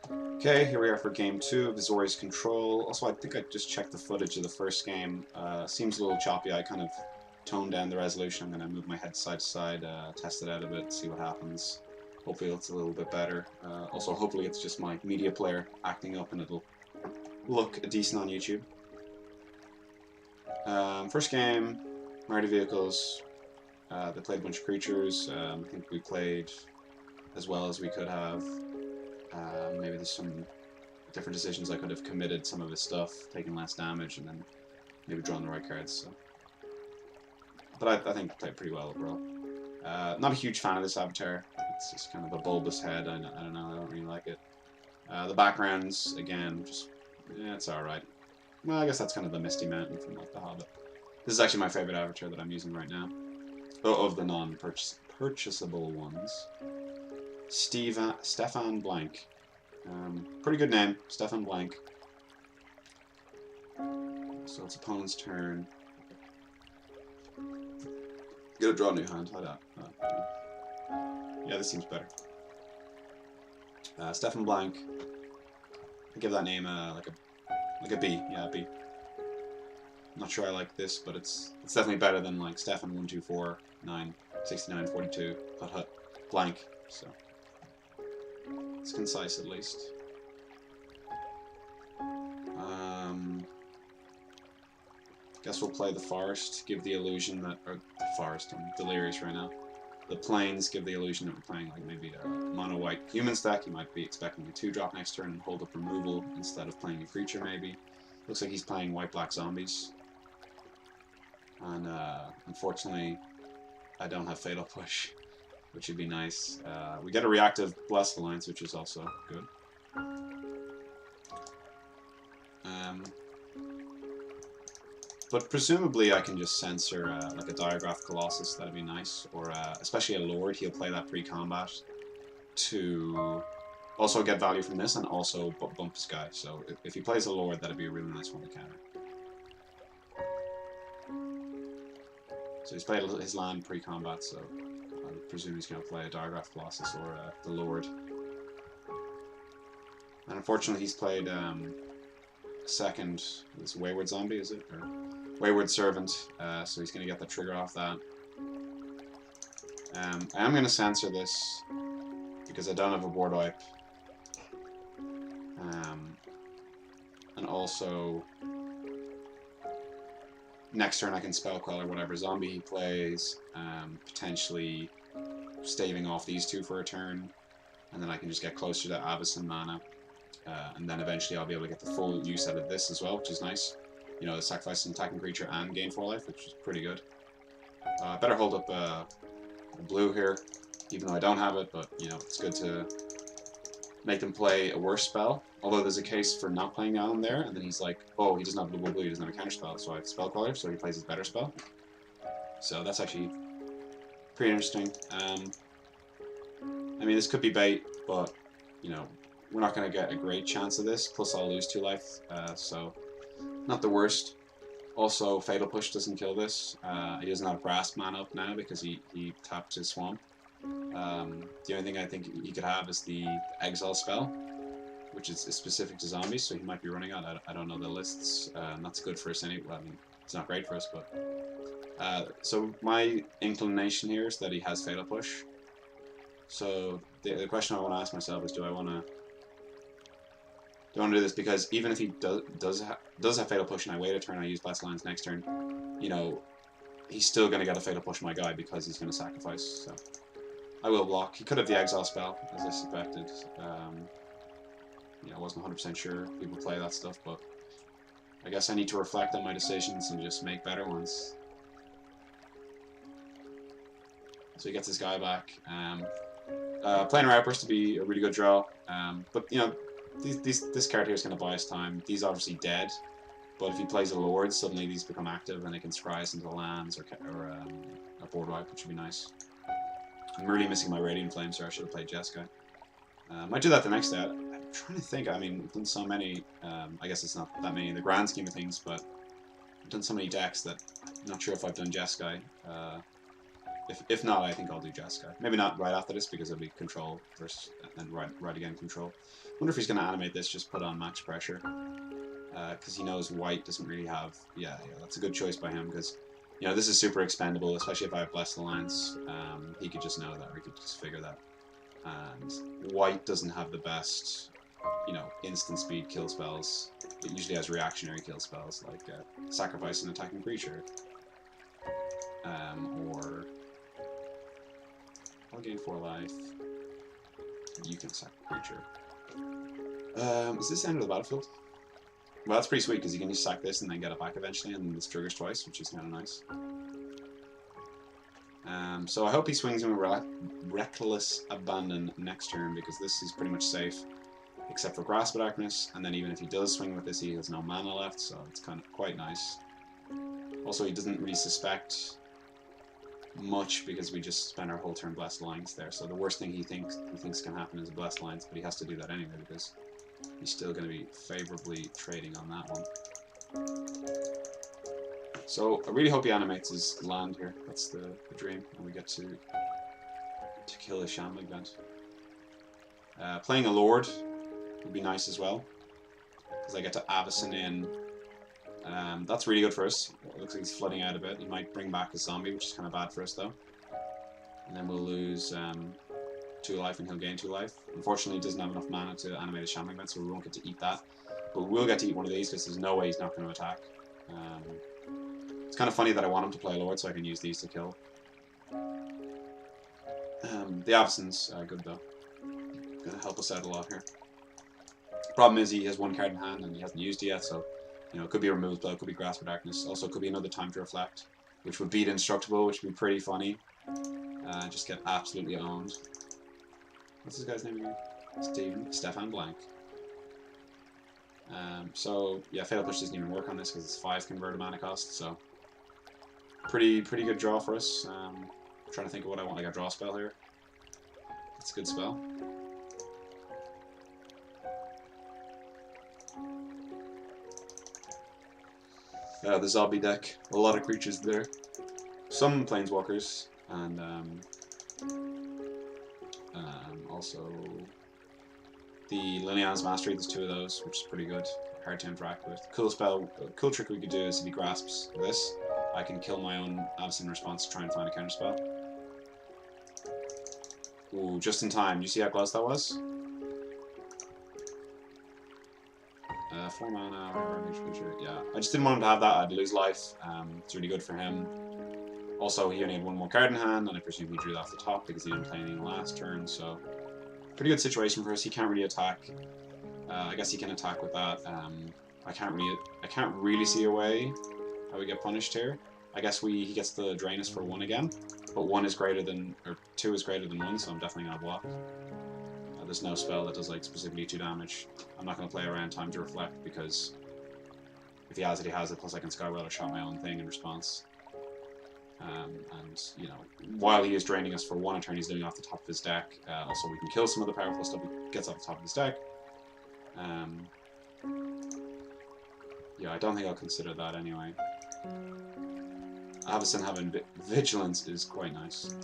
Okay, here we are for game 2 of Azorious Control. Also, I think I just checked the footage of the first game. Seems a little choppy. I kind of toned down the resolution. I'm going to move my head side to side, test it out a bit, see what happens. Hopefully it's a little bit better. Also, hopefully it's just my media player acting up and it'll look decent on YouTube. First game, Mighty Vehicles. They played a bunch of creatures. I think we played as well as we could have. Maybe there's some different decisions I could have committed some of his stuff, taking less damage, and then maybe drawing the right cards. So. But I think I played pretty well overall. Not a huge fan of this avatar. It's just kind of a bulbous head. I don't know. I don't really like it. The backgrounds, again, just yeah, it's all right. Well, I guess that's kind of the Misty Mountain from like The Hobbit. This is actually my favorite avatar that I'm using right now. Of the non-purchasable ones. Stefan Blank. Pretty good name, Stefan Blank. So it's opponent's turn. Gotta draw a new hand. Yeah, this seems better. Stefan Blank. I give that name like a B. Yeah, a B. Not sure I like this, but it's definitely better than like Stefan 1249 6942 hut blank. So it's concise at least. Guess we'll play the forest, give the illusion that, or the forest, I'm delirious right now. The plains give the illusion that we're playing like maybe a mono white human stack. You might be expecting a 2-drop next turn and hold up removal instead of playing a creature maybe. Looks like he's playing white black zombies. And unfortunately, I don't have Fatal Push, which would be nice. We get a reactive Blessed Alliance, which is also good. But presumably I can just censor like a Diagraph Colossus, that'd be nice. Or especially a Lord, he'll play that pre-combat to also get value from this and also bump his guy. So if he plays a Lord, that'd be a really nice one to counter. So he's played his land pre-combat, so I presume he's going to play a Diagraph Colossus or the Lord. And unfortunately he's played second, this Wayward Zombie, is it? Or Wayward Servant, so he's going to get the trigger off that. I am going to censor this, because I don't have a board wipe. And also, next turn I can Spell Queller whatever zombie he plays, potentially staving off these two for a turn, and then I can just get closer to Abyss and mana. And then eventually I'll be able to get the full use out of this as well, which is nice. You know, sacrifice an attacking creature and gain 4 life, which is pretty good. Better hold up a blue here, even though I don't have it, but, you know, it's good to make him play a worse spell. Although there's a case for not playing down there, and then he's like, oh, he doesn't have blue, he doesn't have a counter spell, so I have Spell Queller, so he plays his better spell. So that's actually pretty interesting. I mean, this could be bait, but, you know, we're not going to get a great chance of this, plus I'll lose 2 life, so not the worst. Also, Fatal Push doesn't kill this. He doesn't have Grasp mana up now because he tapped his Swamp. The only thing I think he could have is the Exile spell, which is specific to zombies, so he might be running out. I don't know the lists. That's good for us anyway. Well, I mean, it's not great for us, but... so my inclination here is that he has Fatal Push. So the question I want to ask myself is, do I want to do this? Because even if he does have Fatal Push and I wait a turn, I use Blessed Lines next turn, you know, he's still going to get a Fatal Push my guy because he's going to sacrifice, so I will block. He could have the Exile spell, as I suspected. Yeah, I wasn't 100% sure people play that stuff, but I guess I need to reflect on my decisions and just make better ones. So he gets his guy back. Planar Outburst to be a really good draw, but, you know, this card here is going to buy us time. These are obviously dead, but if he plays a Lord, suddenly these become active and they can scry us into lands or a board wipe, which would be nice. I'm really missing my Radiant Flame, so I should have played Jeskai. Might do that the next day. I'm trying to think. I mean, we've done so many. I guess it's not that many in the grand scheme of things, but I've done so many decks that I'm not sure if I've done Jeskai. If not, I think I'll do Jeskai. Maybe not right after this because it'll be control first, and then right again control. Wonder if he's going to animate this, just put on max pressure. Because he knows white doesn't really have... Yeah, that's a good choice by him, because, you know, this is super expendable, especially if I have Blessed Alliance. He could just know that, or he could just figure that. And white doesn't have the best, you know, instant speed kill spells. It usually has reactionary kill spells, like sacrifice an attacking creature. Or... I'll gain 4 life. You can sack a creature. Is this the end of the battlefield? Well, that's pretty sweet, because you can just sack this and then get it back eventually, and this triggers twice, which is kind of nice. So I hope he swings in with Reckless Abandon next turn, because this is pretty much safe, except for Grasp of Darkness, and then even if he does swing with this, he has no mana left, so it's kind of quite nice. Also, he doesn't really suspect much, because we just spent our whole turn Blessed Alliance there, so the worst thing he thinks can happen is a Blessed Alliance, but he has to do that anyway, because he's still going to be favorably trading on that one. So I really hope he animates his land here. That's the dream, and we get to kill his Shambling Vent. Playing a Lord would be nice as well, because I get to Avacyn in. That's really good for us. It looks like he's flooding out a bit. He might bring back a zombie, which is kind of bad for us though. And then we'll lose 2 life and he'll gain 2 life. Unfortunately, he doesn't have enough mana to animate a Shambling Vent, so we won't get to eat that. But we will get to eat one of these, because there's no way he's not going to attack. It's kind of funny that I want him to play Lord, so I can use these to kill. The Avacyn's good though. Going to help us out a lot here. Problem is he has 1 card in hand and he hasn't used it yet, so you know, it could be Removal Blow, it could be Grasp of Darkness. Also, it could be another Time to Reflect, which would beat Indestructible, which would be pretty funny. Just get absolutely owned. What's this guy's name again? Stefan Blank. So yeah, Fatal Push doesn't even work on this because it's 5 converted mana cost. So pretty good draw for us. I'm trying to think of what I want. Like a draw spell here. It's a good spell. The zombie deck, a lot of creatures there. Some planeswalkers, and also the Liliana's Mastery. There's 2 of those, which is pretty good. Hard to interact with. Cool spell, cool trick we could do is if he grasps this, I can kill my own Avacyn response to try and find a counter spell. Ooh, just in time. You see how close that was? 4 mana, whatever, creature. Yeah, I just didn't want him to have that. I'd lose life. It's really good for him. Also, he only had 1 more card in hand, and I presume he drew that off the top because he didn't play anything last turn. So, pretty good situation for us. He can't really attack. I guess he can attack with that. I can't really see a way how we get punished here. I guess he gets the drain us for 1 again, but 1 is greater than, or 2 is greater than 1, so I'm definitely gonna block. There's no spell that does like specifically 2 damage. I'm not going to play around Time to Reflect because if he has it, he has it. Plus I can Skywell or shot my own thing in response. And, you know, while he is draining us for 1 a turn, he's doing it off the top of his deck. Also, we can kill some of the powerful stuff he gets off the top of his deck. Yeah, I don't think I'll consider that anyway. Avacyn having Vigilance is quite nice.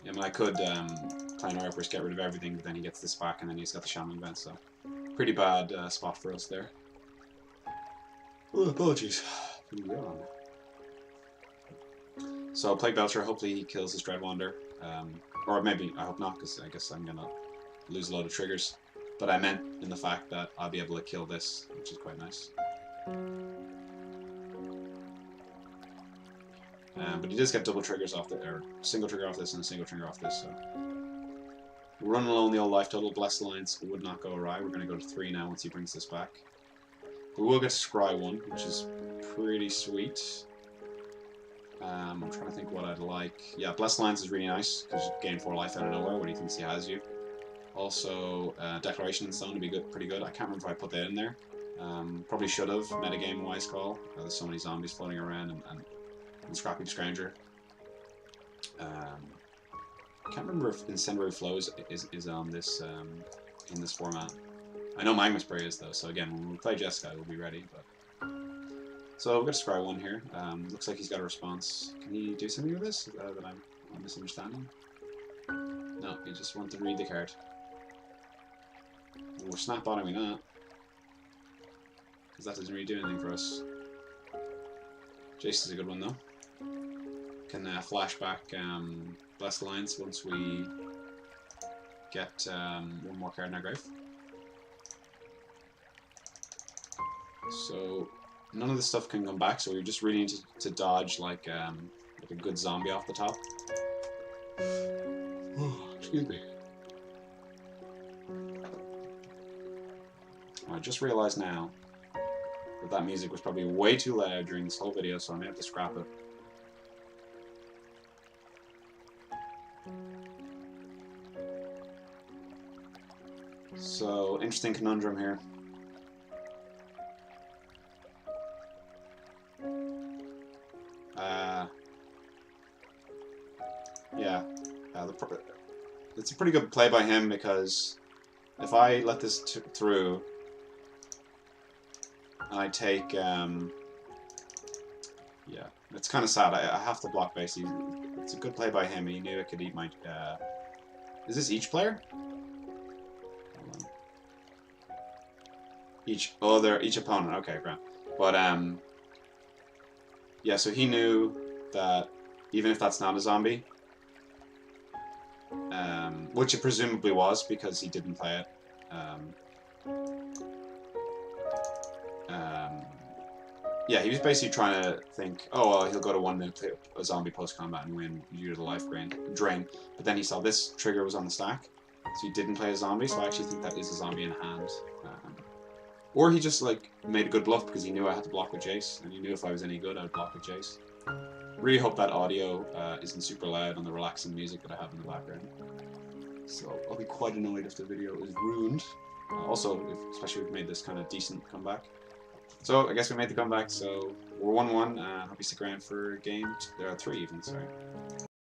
I mean, I could play an Overrun, get rid of everything, but then he gets this back, and then he's got the Shambling Vent, so pretty bad spot for us there. Oh, apologies. So Plague Belcher, hopefully he kills his Dreadwander, or maybe, I hope not, because I guess I'm gonna lose a load of triggers, but I meant in the fact that I'll be able to kill this, which is quite nice. But he does get double triggers off or single trigger off this and a single trigger off this, so we're running alone the old life total. Blessed Alliance would not go awry. We're going to go to 3 now once he brings this back. We will get Scry 1, which is pretty sweet. I'm trying to think what I'd like. Yeah, Blessed Alliance is really nice because you gain 4 life out of nowhere when he thinks he has you. Also, Declaration in Stone would be good, pretty good. I can't remember if I put that in there. Probably should have. Metagame wise call. There's so many zombies floating around and Scrappy Scrounger. I can't remember if Incendiary Flows is on this in this format. I know Magma Spray is though, so again, when we play Jeskai, we'll be ready. But So we've got a scry 1 here. Looks like he's got a response. Can he do something with this that I'm misunderstanding? No, he just wanted to read the card. We're snap bottoming that. Because that doesn't really do anything for us. Jace is a good one though. Can flash back Blessed Alliance once we get one more card in our grave. So none of this stuff can come back, so we just really need to dodge like a good zombie off the top. Excuse me. I just realized now that music was probably way too loud during this whole video, so I may have to scrap it. So, interesting conundrum here. Yeah, it's a pretty good play by him, because if I let this through, and I take, yeah, it's kind of sad. I have to block base. It's a good play by him, and he knew it could eat my, is this each player? Hold on. Each opponent, okay, great. But, yeah, so he knew that even if that's not a zombie, which it presumably was because he didn't play it, yeah, he was basically trying to think, oh, well, he'll go to 1 minute, play a zombie post-combat and win due to the life drain. But then he saw this trigger was on the stack, so he didn't play a zombie, so I actually think that is a zombie in hand. Or he just, like, made a good bluff because he knew I had to block with Jace, and he knew if I was any good, I would block with Jace. Really hope that audio isn't super loud on the relaxing music that I have in the background. So I'll be quite annoyed if the video is ruined. Also, especially if we've made this kind of decent comeback. So I guess we made the comeback, so we're 1-1. Hope you stick around for game 3 even, sorry.